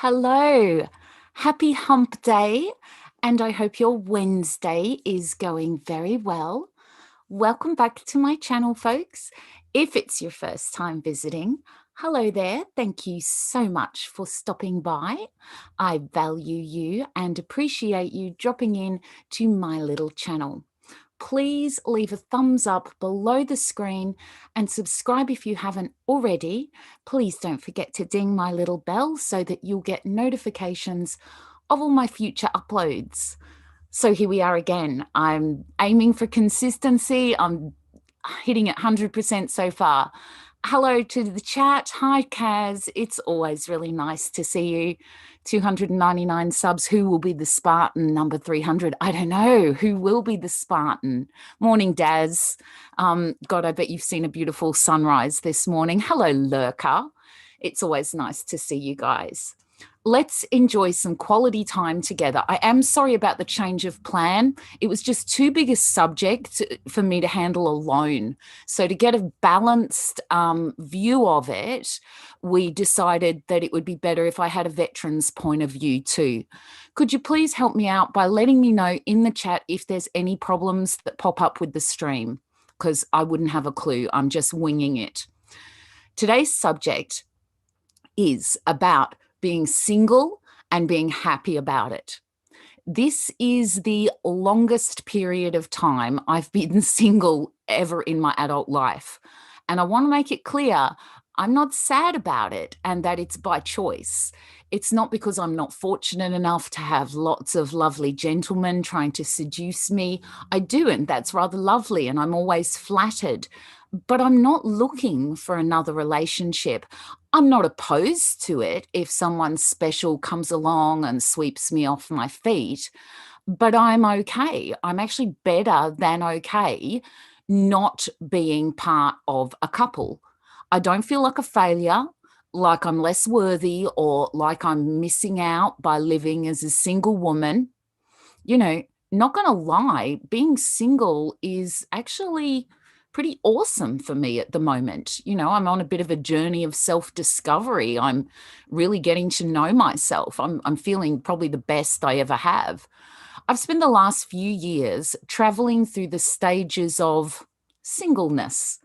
Hello, happy hump day, and I hope your Wednesday is going very well. Welcome back to my channel, folks. If it's your first time visiting, hello there. Thank you so much for stopping by. I value you and appreciate you dropping in to my little channel. Please leave a thumbs up below the screen and subscribe if you haven't already. Please don't forget to ding my little bell so that you'll get notifications of all my future uploads. So here we are again. I'm aiming for consistency. I'm hitting it 100% so far. Hello to the chat. Hi, Kaz. It's always really nice to see you. 299 subs. Who will be the Spartan number 300? I don't know. Who will be the Spartan? Morning, Daz. God, I bet you've seen a beautiful sunrise this morning. Hello, Lurker. It's always nice to see you guys. Let's enjoy some quality time together. I am sorry about the change of plan. It was just too big a subject for me to handle alone. So to get a balanced view of it, we decided that it would be better if I had a veteran's point of view too. Could you please help me out by letting me know in the chat if there's any problems that pop up with the stream? Because I wouldn't have a clue. I'm just winging it. Today's subject is about being single and being happy about it. This is the longest period of time I've been single ever in my adult life. And I want to make it clear, I'm not sad about it and that it's by choice. It's not because I'm not fortunate enough to have lots of lovely gentlemen trying to seduce me. I do, and that's rather lovely, and I'm always flattered. But I'm not looking for another relationship. I'm not opposed to it if someone special comes along and sweeps me off my feet, but I'm okay. I'm actually better than okay not being part of a couple. I don't feel like a failure, like I'm less worthy, or like I'm missing out by living as a single woman. You know, not going to lie, being single is actually pretty awesome for me at the moment. You know, I'm on a bit of a journey of self-discovery. I'm really getting to know myself. I'm feeling probably the best I ever have. I've spent the last few years traveling through the stages of singleness.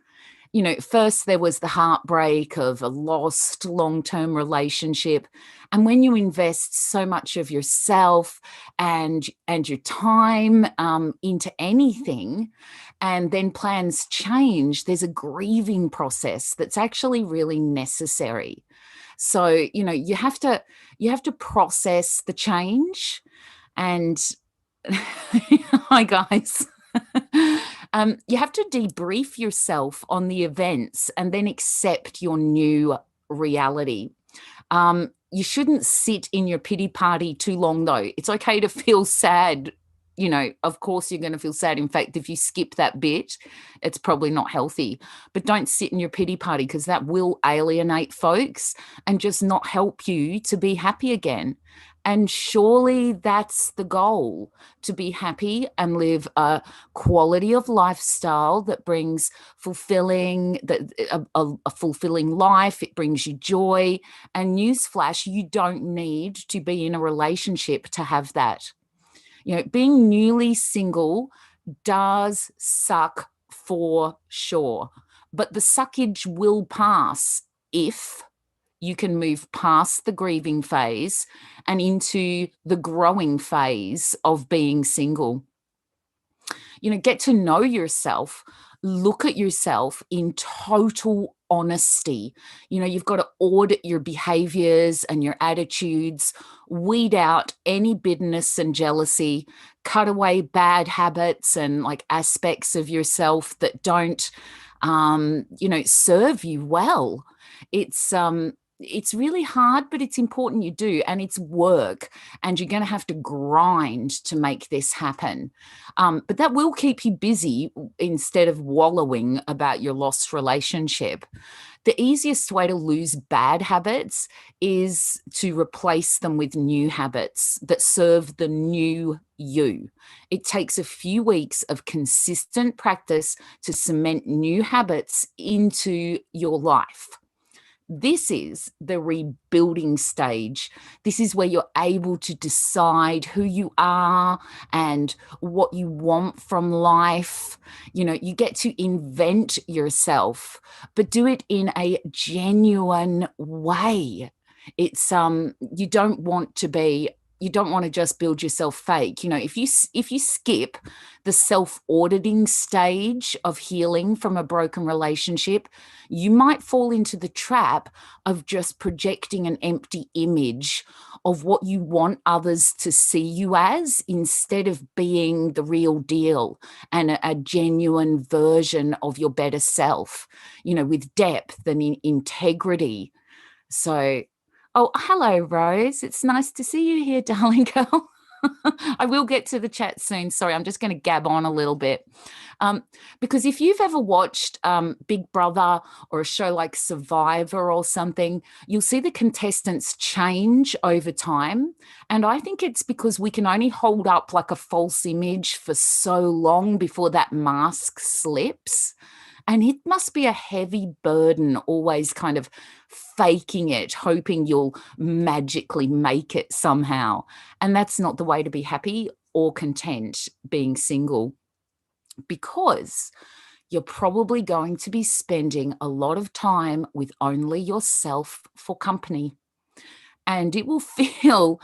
You know, first there was the heartbreak of a lost long-term relationship. And when you invest so much of yourself and your time into anything, and then plans change, there's a grieving process that's actually really necessary. So, you know, you have to process the change. And hi guys. You have to debrief yourself on the events and then accept your new reality. You shouldn't sit in your pity party too long, though. It's okay to feel sad. You know, of course, you're going to feel sad. In fact, if you skip that bit, it's probably not healthy. But don't sit in your pity party, because that will alienate folks and just not help you to be happy again. And surely that's the goal, to be happy and live a quality of lifestyle that brings a fulfilling life. It brings you joy. And newsflash, you don't need to be in a relationship to have that. You know, being newly single does suck for sure, but the suckage will pass if you can move past the grieving phase and into the growing phase of being single. You know, get to know yourself, look at yourself in total honesty. You know, you've got to audit your behaviors and your attitudes, weed out any bitterness and jealousy, cut away bad habits and like aspects of yourself that don't, serve you well. It's really hard, but it's important you do, and it's work, and you're going to have to grind to make this happen. But that will keep you busy instead of wallowing about your lost relationship. The easiest way to lose bad habits is to replace them with new habits that serve the new you. It takes a few weeks of consistent practice to cement new habits into your life. This is the rebuilding stage. This is where you're able to decide who you are and what you want from life. You know, you get to invent yourself, but do it in a genuine way. It's you don't want to be, you don't want to just build yourself fake. You know, if you skip the self-auditing stage of healing from a broken relationship, you might fall into the trap of just projecting an empty image of what you want others to see you as, instead of being the real deal and a genuine version of your better self, you know, with depth and integrity. So, oh, hello, Rose. It's nice to see you here, darling girl. I will get to the chat soon. Sorry, I'm just going to gab on a little bit. Because if you've ever watched Big Brother or a show like Survivor or something, you'll see the contestants change over time. And I think it's because we can only hold up like a false image for so long before that mask slips. And it must be a heavy burden, always kind of faking it, hoping you'll magically make it somehow. And that's not the way to be happy or content being single, because you're probably going to be spending a lot of time with only yourself for company. And it will feel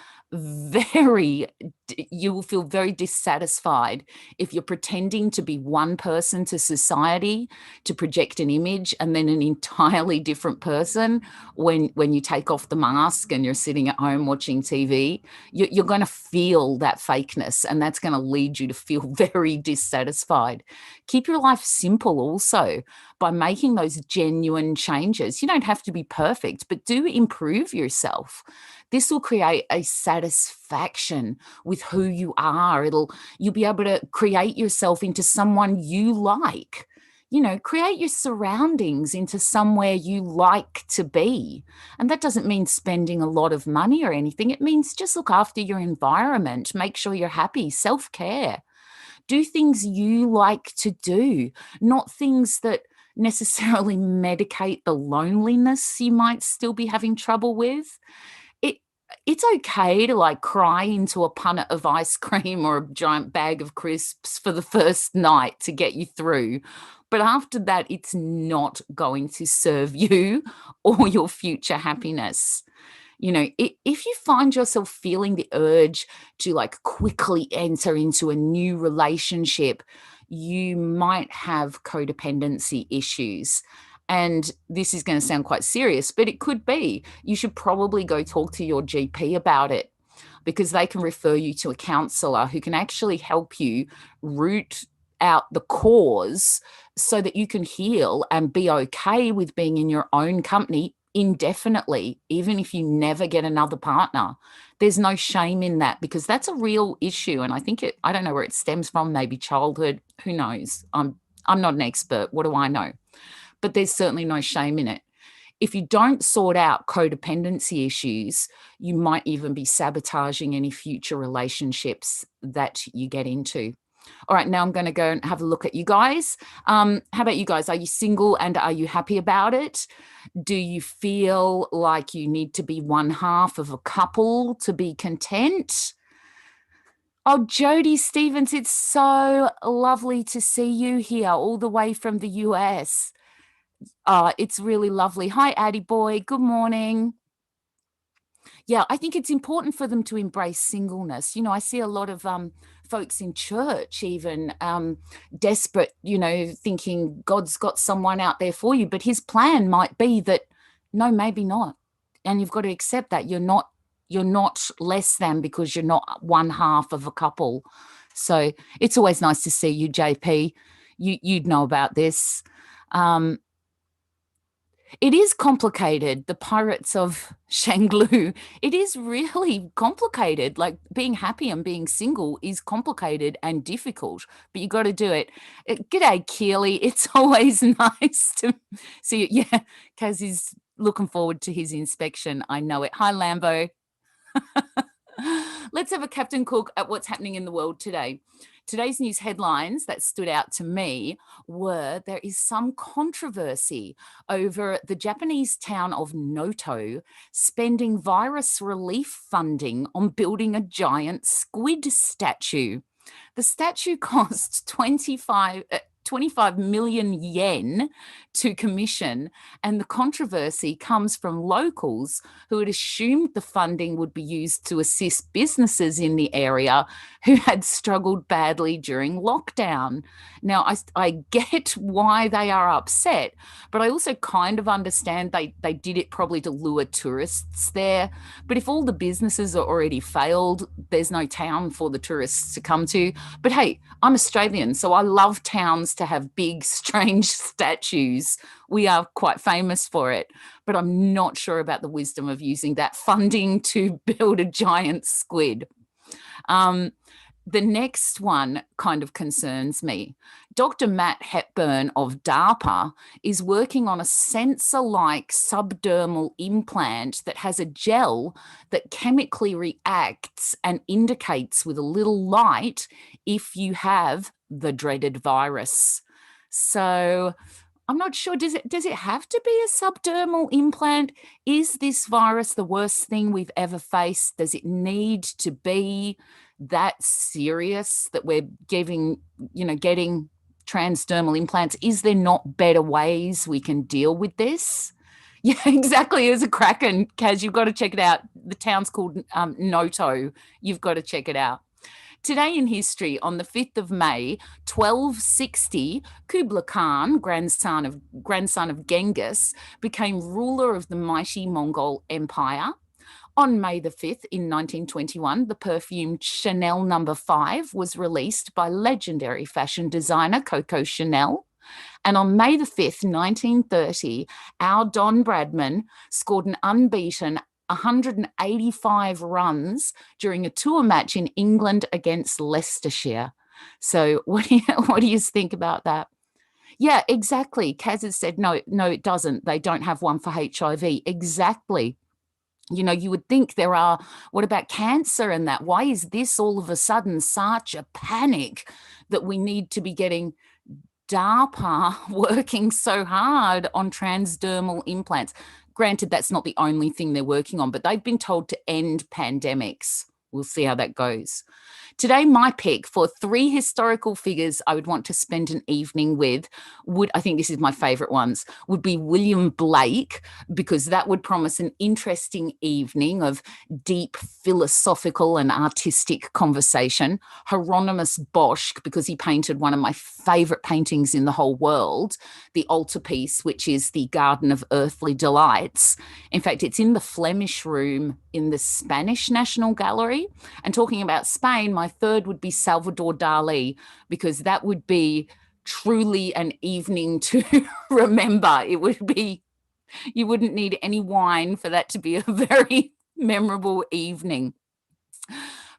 you will feel very dissatisfied if you're pretending to be one person to society to project an image, and then an entirely different person when you take off the mask and you're sitting at home watching TV. You're going to feel that fakeness, and that's going to lead you to feel very dissatisfied. Keep your life simple also by making those genuine changes. You don't have to be perfect, but do improve yourself. This will create a satisfaction with who you are. You'll be able to create yourself into someone you like. You know, create your surroundings into somewhere you like to be. And that doesn't mean spending a lot of money or anything. It means just look after your environment, make sure you're happy, self-care. Do things you like to do, not things that necessarily medicate the loneliness you might still be having trouble with. It's okay to like cry into a punnet of ice cream or a giant bag of crisps for the first night to get you through. But after that, it's not going to serve you or your future happiness. You know, if you find yourself feeling the urge to like quickly enter into a new relationship, you might have codependency issues. And this is going to sound quite serious, but it could be. You should probably go talk to your GP about it, because they can refer you to a counselor who can actually help you root out the cause so that you can heal and be okay with being in your own company indefinitely, even if you never get another partner. There's no shame in that, because that's a real issue. And I think I don't know where it stems from, maybe childhood, who knows? I'm not an expert. What do I know? But there's certainly no shame in it. If you don't sort out codependency issues, you might even be sabotaging any future relationships that you get into. All right, now I'm going to go and have a look at you guys. How about you guys? Are you single and are you happy about it? Do you feel like you need to be one half of a couple to be content? Oh, Jody Stevens, it's so lovely to see you here all the way from the US. It's really lovely. Hi, Addie boy. Good morning. Yeah, I think it's important for them to embrace singleness. You know, I see a lot of folks in church even desperate, you know, thinking God's got someone out there for you, but his plan might be that, no, maybe not. And you've got to accept that you're not less than because you're not one half of a couple. So it's always nice to see you, JP. You'd know about this. It is complicated. The Pirates of Shanglu. It is really complicated. Like being happy and being single is complicated and difficult, but you got to do it. G'day, Keely. It's always nice to see you. Yeah, Kaz is looking forward to his inspection. I know it. Hi, Lambo. Let's have a Captain Cook at what's happening in the world today. Today's news headlines that stood out to me were there is some controversy over the Japanese town of Noto spending virus relief funding on building a giant squid statue. The statue costs 25 million yen to commission, and the controversy comes from locals who had assumed the funding would be used to assist businesses in the area who had struggled badly during lockdown. Now, I get why they are upset, but I also kind of understand they did it probably to lure tourists there. But if all the businesses are already failed, there's no town for the tourists to come to. But hey, I'm Australian, so I love towns to have big, strange statues. We are quite famous for it, but I'm not sure about the wisdom of using that funding to build a giant squid. The next one kind of concerns me. Dr. Matt Hepburn of DARPA is working on a sensor-like subdermal implant that has a gel that chemically reacts and indicates with a little light if you have the dreaded virus. So I'm not sure, does it have to be a subdermal implant? Is this virus the worst thing we've ever faced? Does it need to be that serious that we're getting transdermal implants? Is there not better ways we can deal with this? Yeah, exactly. It's a kraken, Kaz. You've got to check it out. The town's called Noto. You've got to check it out. Today in history, on the 5th of May, 1260, Kublai Khan, grandson of Genghis, became ruler of the mighty Mongol Empire. On May the 5th in 1921, the perfume Chanel No. 5 was released by legendary fashion designer Coco Chanel. And on May the 5th, 1930, our Don Bradman scored an unbeaten 185 runs during a tour match in England against Leicestershire. So what do you think about that? Yeah, exactly. Kaz has said, no, it doesn't. They don't have one for HIV. Exactly. You would think there are, what about cancer and that? Why is this all of a sudden such a panic that we need to be getting DARPA working so hard on transdermal implants? Granted, that's not the only thing they're working on, but they've been told to end pandemics. We'll see how that goes. Today, my pick for 3 historical figures I would want to spend an evening with I think this is my favourite ones, would be William Blake, because that would promise an interesting evening of deep philosophical and artistic conversation. Hieronymus Bosch, because he painted one of my favourite paintings in the whole world, the altarpiece, which is the Garden of Earthly Delights. In fact, it's in the Flemish Room in the Spanish National Gallery. And talking about Spain, my third would be Salvador Dali, because that would be truly an evening to remember. It would be, you wouldn't need any wine for that to be a very memorable evening.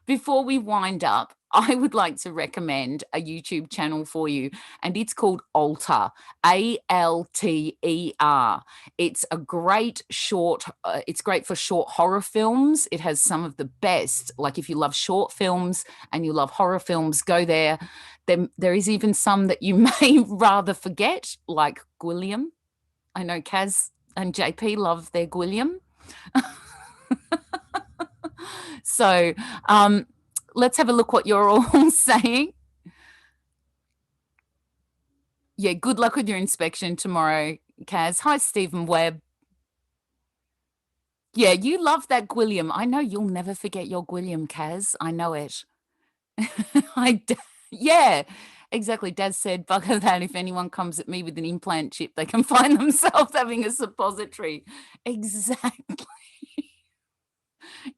Before we wind up, I would like to recommend a YouTube channel for you, and it's called Alter, Alter. It's a great short, it's great for short horror films. It has some of the best, like if you love short films and you love horror films, go there. There is even some that you may rather forget, like Gwilliam. I know Kaz and JP love their Gwilliam. So let's have a look what you're all saying. Yeah, good luck with your inspection tomorrow, Kaz. Hi, Stephen Webb. Yeah, you love that Gwilliam. I know you'll never forget your Gwilliam, Kaz. I know it. Yeah, exactly. Daz said, bugger that. If anyone comes at me with an implant chip, they can find themselves having a suppository. Exactly.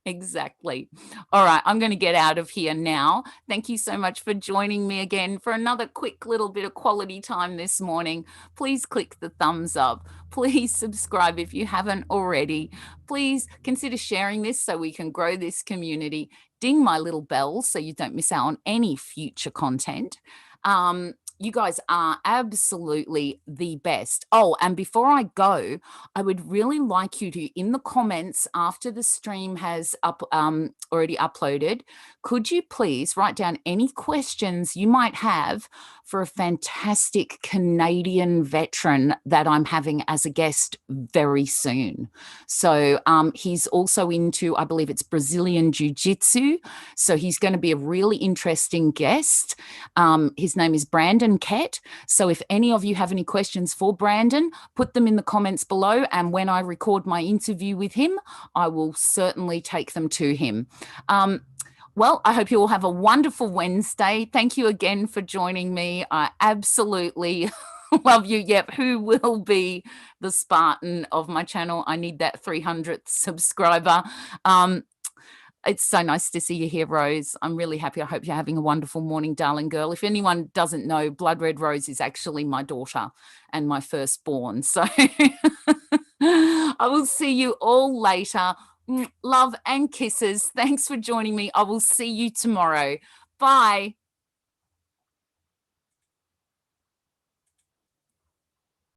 Exactly. All right, I'm going to get out of here now. Thank you so much for joining me again for another quick little bit of quality time this morning. Please click the thumbs up. Please subscribe if you haven't already. Please consider sharing this so we can grow this community. Ding my little bell so you don't miss out on any future content. You guys are absolutely the best. Oh, and before I go, I would really like you to, in the comments after the stream has already uploaded, could you please write down any questions you might have for a fantastic Canadian veteran that I'm having as a guest very soon. So he's also into, I believe it's Brazilian Jiu-Jitsu. So he's going to be a really interesting guest. His name is Brandon Kett. So if any of you have any questions for Brandon, put them in the comments below. And when I record my interview with him, I will certainly take them to him. Well, I hope you all have a wonderful Wednesday. Thank you again for joining me. I absolutely love you. Yep. Who will be the Spartan of my channel? I need that 300th subscriber. It's so nice to see you here, Rose. I'm really happy. I hope you're having a wonderful morning, darling girl. If anyone doesn't know, Blood Red Rose is actually my daughter and my firstborn. So I will see you all later. Love and kisses. Thanks for joining me. I will see you tomorrow. Bye.